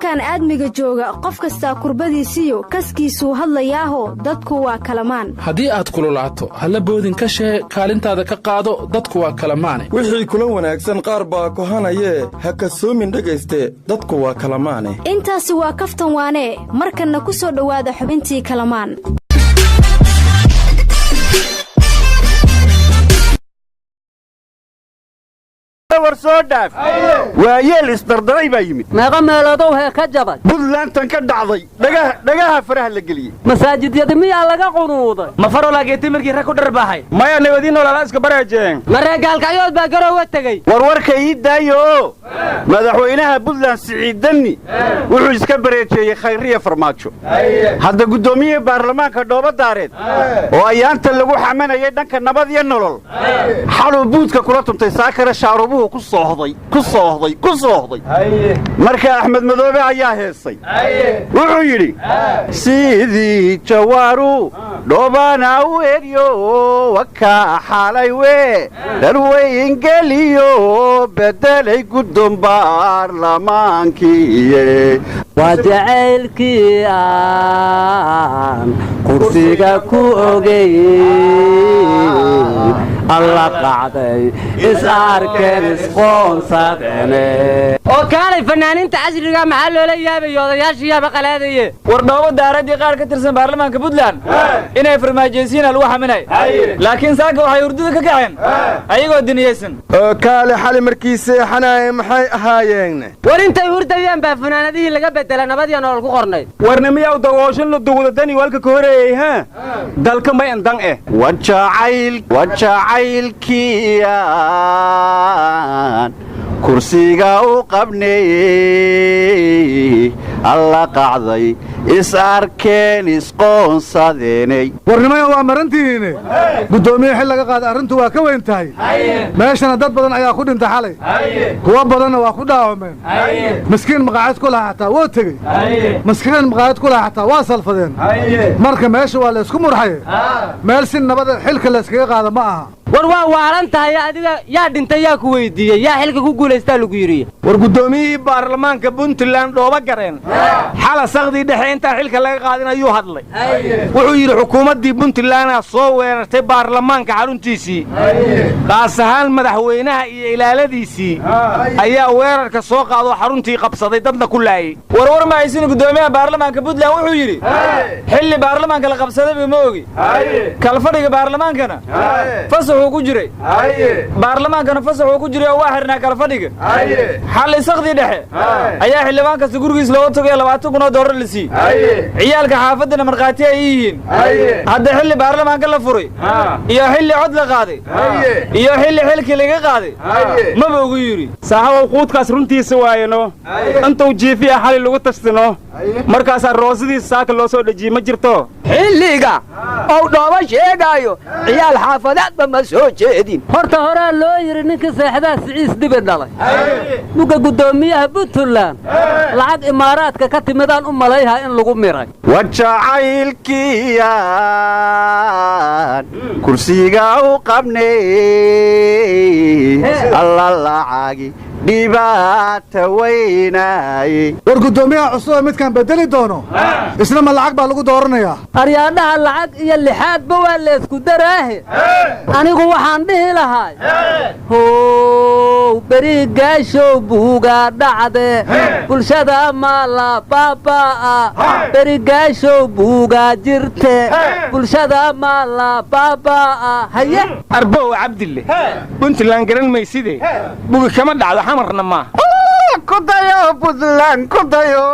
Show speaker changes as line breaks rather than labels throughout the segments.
koonkan aadmiga jooga qof kasta kurbadiisiyo kaskiisuu hadlayaaho dadku waa kalamaan
haddii aad kululaato halla boodin ka shee kaalintaada ka qaado dadku waa kalamaane
wixii kula wanaagsan qaar baa kohanayee ha kasoomin dhegayste dadku waa kalamaane
intaasi waa kaftan waanee markanna ku soo dhowaada xubintii kalamaan
waayeel isdardaray baa yimid
meeqa meeloodow hee ka jabay
buntlantan ka dhacday dhagaha faraha la geliyey
masaajidyada miyaa laga qunuuday
ma farolaageeti markii rag ku dharbaaxay
maya nabadiin olaalaaska bareejeen
mareegaalkacyood baa garoowa tegey
warwarka ii daayo oo madaxweynaha buntland siciid danni wuxuu iska bareejeeyey khayriya farmaajo hadda guddoomiyihii baarlamaanka dhoobadaareed oo ayaanta lagu xamanayay dhanka nabad iyo nolol xaluu buudka kula tuntay saakare shaarubuhu ku soohday marka axmed madoobe ayaa heesay wuxuu yidhi sidii jawaaru dhoobana u eryo wakaa xalay wee dharweyngeliyo bedelay guddoon baarlamaankiiye
waa jacaylkii aan kursiga ku ogey alla qacday is-arkeen isqoonsadene oo kaalay fanaaniinta casriga maxaa loola yaabay odayaashii yaaba qalaadaye
war dhoobo daaradii qaar ka tirsan baarlamaanka Puntland inay farmaajeysiin lagu xaminay laakiin saaka waxay hurdada ka kaceen ayagoo diniyeysan
oo kaale xali markii seexanay maxay ahaayeen
war intay hurdayeen baa fanaanadihii laga bedelay nabad iyo nolol ku qornay
warnimiyow dagooshan la dugudatani walka ka horeeyay ha dalka may andan wajacaylkiyaan kursiga u qabneeyey alla qacday is-arkeen isqoonsadeenay
warnimaya waa marantihiine guddoomiye xil laga qaaday arrintu waa ka weyn tahay meeshana dad badan ayaa ku dhintay xalay kuwa badanna waa ku dhaawameen miskiin maqaacid ku lahaa xataa woo tegey miskiin maqaacid ku lahaa xataa waa salfadeen marka meesha waa laysku murxaye meel si nabada xilka layskaga qaada ma aha
war waa waalan tahay adiga yaa dhintay yaa ku weydiiyey yaa xilka ku guulaystaa lagu yidhi
war guddoomiyihii baarlamaanka Puntland dhooba gareen xala saqdii dhexe intaa xilka laga qaadin ayuu hadlay wuxuu yidhi xukuumaddii Puntland soo weerartay baarlamaanka xaruntiisii qaas ahaan madaxweynaha iyo ilaaladiisii ayaa weerarka soo qaado xaruntii qabsaday dadna ku laayay war ma aysan guddoomiyaha baarlamaanka Puntland wuxuu yidhi xilli baarlamaanka la qabsaday ma ogi kalfadhiga baarlamaankana fasaxu ku jiray baarlamaankana fasaxu ku jiray oo waa xirnaa kalfadhiga xal isaqdii dhexe ayaa xildhibaan kasta gurigiis loo tagay $20,000 la sii ciyaalka xaafadana marqaati ay yihiin hadda xilli baarlamaanka la furay iyo xilli cod la qaaday iyo xilli xilki laga qaaday maba ugu yiri
saaxabow quudkaas runtiisa waayano intuu jiifiya xali lagu tastino markaas roosidiisa saaka loo soo dhajiyay ma jirto
xilliga oo dhooba sheegayo ciyaal xaafadaadba ma soo jeedin horta horaa loo yiri ninka seexdaa siciis dibi dhalay buga guddoomiyaha Puntland lacag imaaraadka ka timidaan u malayha in lagu miray
wajacaylkiyaan kursiga u qabneeyey alla lacagi dhibaata weynaaye
war guddoomiyaha cusub midkaan bedeli doono isna ma lacag baa lagu dooranayaa
aryaadhaha lacag iyo lixaadba waa laysku daraahe anigu waxaan dhihi lahay how berigaashow buugaa dhacde bulshada maala baabaa'a berigaashow buugaa jirte bulshada maala baabaa'a haye
arbow cabdille Puntland garan mayside bugi kama dhacdo xamarna ma
kudayo Puntland kudayo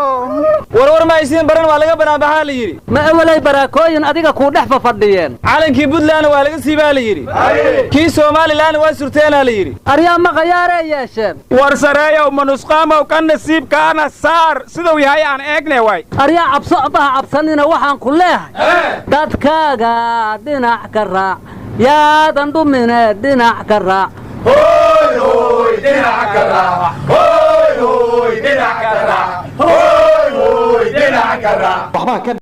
war ma aysan baran waa laga banaabaxa la yiri
ma awalay barakooyin adiga ku dhex fadhiyeen
calankii Puntland waa laga siibaa la yiri kii Soomaaliland waa surteena la yiri
aryaa ma qayaare yeesheen
war sareeyo manusqaamo kan nasiibkaana saar sidoo yahay aan eegnay way
aryaa cabso abaha cabsanina waxaan ku leeyahay dadkaaga dhinac ka raac yaadan dhumine dhinac ka raac
hoy dhinac ka raac hoy dhinac ka raac hoy dhinac ka raac